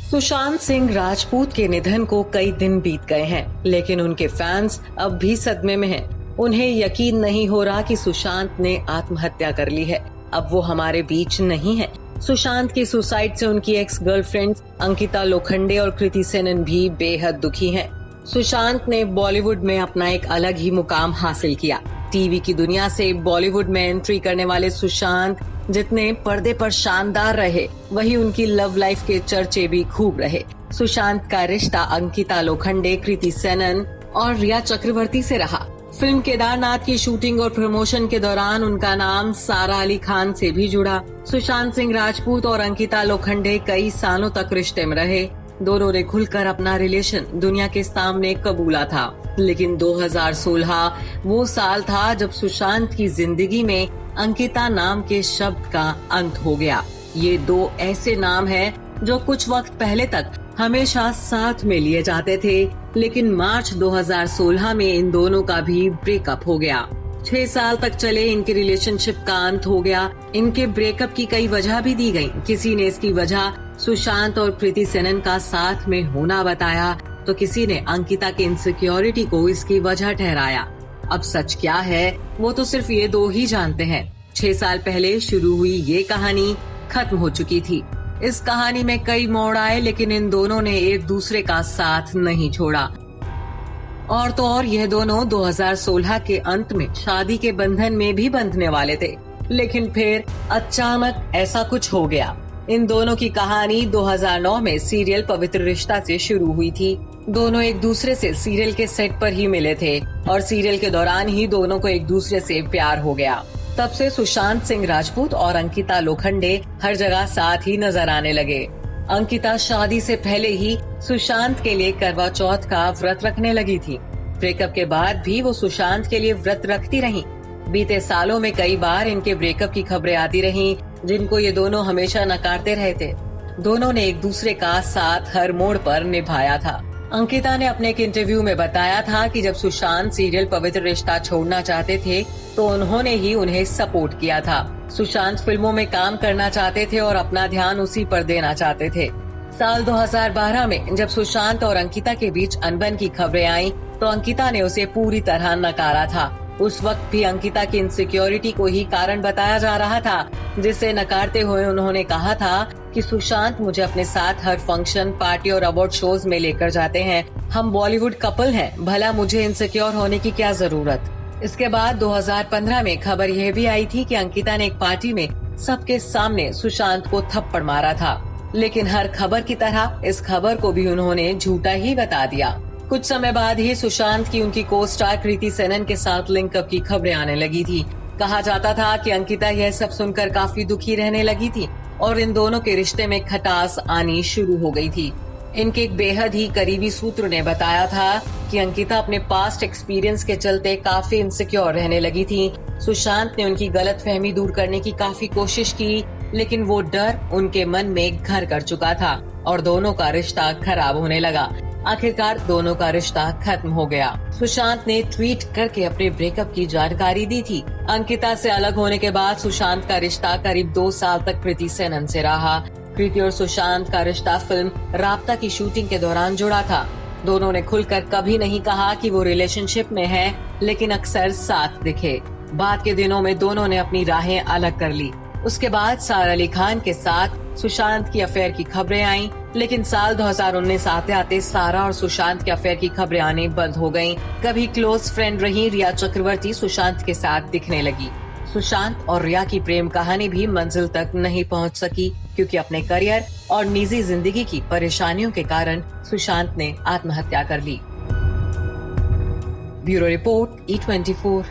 सुशांत सिंह राजपूत के निधन को कई दिन बीत गए हैं, लेकिन उनके फैंस अब भी सदमे में हैं। उन्हें यकीन नहीं हो रहा कि सुशांत ने आत्महत्या कर ली है। अब वो हमारे बीच नहीं है। सुशांत की सुसाइड से उनकी एक्स गर्लफ्रेंड्स अंकिता लोखंडे और कृति सेनन भी बेहद दुखी हैं। सुशांत ने बॉलीवुड में अपना एक अलग ही मुकाम हासिल किया। टीवी की दुनिया से बॉलीवुड में एंट्री करने वाले सुशांत जितने पर्दे पर शानदार रहे, वही उनकी लव लाइफ के चर्चे भी खूब रहे। सुशांत का रिश्ता अंकिता लोखंडे, कृति सेनन और रिया चक्रवर्ती से रहा। फिल्म केदारनाथ की शूटिंग और प्रमोशन के दौरान उनका नाम सारा अली खान से भी जुड़ा। सुशांत सिंह राजपूत और अंकिता लोखंडे कई सालों तक रिश्ते में रहे। दोनों ने खुलकर अपना रिलेशन दुनिया के सामने कबूला था, लेकिन 2016 वो साल था जब सुशांत की जिंदगी में अंकिता नाम के शब्द का अंत हो गया। ये दो ऐसे नाम हैं जो कुछ वक्त पहले तक हमेशा साथ में लिए जाते थे, लेकिन मार्च 2016 में इन दोनों का भी ब्रेकअप हो गया। 6 साल तक चले इनके रिलेशनशिप का अंत हो गया। इनके ब्रेकअप की कई वजह भी दी गई। किसी ने इसकी वजह सुशांत और कृति सेनन का साथ में होना बताया, तो किसी ने अंकिता की इनसिक्योरिटी को इसकी वजह ठहराया। अब सच क्या है वो तो सिर्फ ये दो ही जानते हैं। 6 साल पहले शुरू हुई ये कहानी खत्म हो चुकी थी। इस कहानी में कई मोड़ आए, लेकिन इन दोनों ने एक दूसरे का साथ नहीं छोड़ा। और तो और यह दोनों 2016 के अंत में शादी के बंधन में भी बंधने वाले थे, लेकिन फिर अचानक ऐसा कुछ हो गया। इन दोनों की कहानी 2009 में सीरियल पवित्र रिश्ता से शुरू हुई थी। दोनों एक दूसरे से सीरियल के सेट पर ही मिले थे और सीरियल के दौरान ही दोनों को एक दूसरे से प्यार हो गया। तब से सुशांत सिंह राजपूत और अंकिता लोखंडे हर जगह साथ ही नजर आने लगे। अंकिता शादी से पहले ही सुशांत के लिए करवा चौथ का व्रत रखने लगी थी। ब्रेकअप के बाद भी वो सुशांत के लिए व्रत रखती रही। बीते सालों में कई बार इनके ब्रेकअप की खबरें आती रहीं, जिनको ये दोनों हमेशा नकारते रहे थे। दोनों ने एक दूसरे का साथ हर मोड़ पर निभाया था। अंकिता ने अपने एक इंटरव्यू में बताया था कि जब सुशांत सीरियल पवित्र रिश्ता छोड़ना चाहते थे, तो उन्होंने ही उन्हें सपोर्ट किया था। सुशांत फिल्मों में काम करना चाहते थे और अपना ध्यान उसी पर देना चाहते थे। साल 2012 में जब सुशांत और अंकिता के बीच अनबन की खबरें आईं, तो अंकिता ने उसे पूरी तरह नकारा था। उस वक्त भी अंकिता की इनसिक्योरिटी को ही कारण बताया जा रहा था, जिसे नकारते हुए उन्होंने कहा था कि सुशांत मुझे अपने साथ हर फंक्शन, पार्टी और अवार्ड शोज में लेकर जाते हैं। हम बॉलीवुड कपल हैं, भला मुझे इनसिक्योर होने की क्या जरूरत। इसके बाद 2015 में खबर यह भी आई थी कि अंकिता ने एक पार्टी में सबके सामने सुशांत को थप्पड़ मारा था, लेकिन हर खबर की तरह इस खबर को भी उन्होंने झूठा ही बता दिया। कुछ समय बाद ही सुशांत की उनकी को स्टार कृति सेनन के साथ लिंकअप की खबरें आने लगी थी। कहा जाता था कि अंकिता यह सब सुनकर काफी दुखी रहने लगी थी और इन दोनों के रिश्ते में खटास आनी शुरू हो गई थी। इनके एक बेहद ही करीबी सूत्र ने बताया था कि अंकिता अपने पास्ट एक्सपीरियंस के चलते काफी इनसिक्योर रहने लगी थी। सुशांत ने उनकी गलतफहमी दूर करने की काफी कोशिश की, लेकिन वो डर उनके मन में घर कर चुका था और दोनों का रिश्ता खराब होने लगा। आखिरकार दोनों का रिश्ता खत्म हो गया। सुशांत ने ट्वीट करके अपने ब्रेकअप की जानकारी दी थी। अंकिता से अलग होने के बाद सुशांत का रिश्ता करीब 2 साल तक कृति सेनन से रहा। कृति और सुशांत का रिश्ता फिल्म राब्ता की शूटिंग के दौरान जुड़ा था। दोनों ने खुलकर कभी नहीं कहा कि वो रिलेशनशिप में है, लेकिन अक्सर साथ दिखे। बाद के दिनों में दोनों ने अपनी राहें अलग कर ली। उसके बाद सारा अली खान के साथ सुशांत की अफेयर की खबरें आईं, लेकिन साल 2019 आते आते सारा और सुशांत के अफेयर की खबरें आने बंद हो गईं। कभी क्लोज फ्रेंड रही रिया चक्रवर्ती सुशांत के साथ दिखने लगी। सुशांत और रिया की प्रेम कहानी भी मंजिल तक नहीं पहुंच सकी, क्योंकि अपने करियर और निजी जिंदगी की परेशानियों के कारण सुशांत ने आत्महत्या कर ली। Bureau report E24।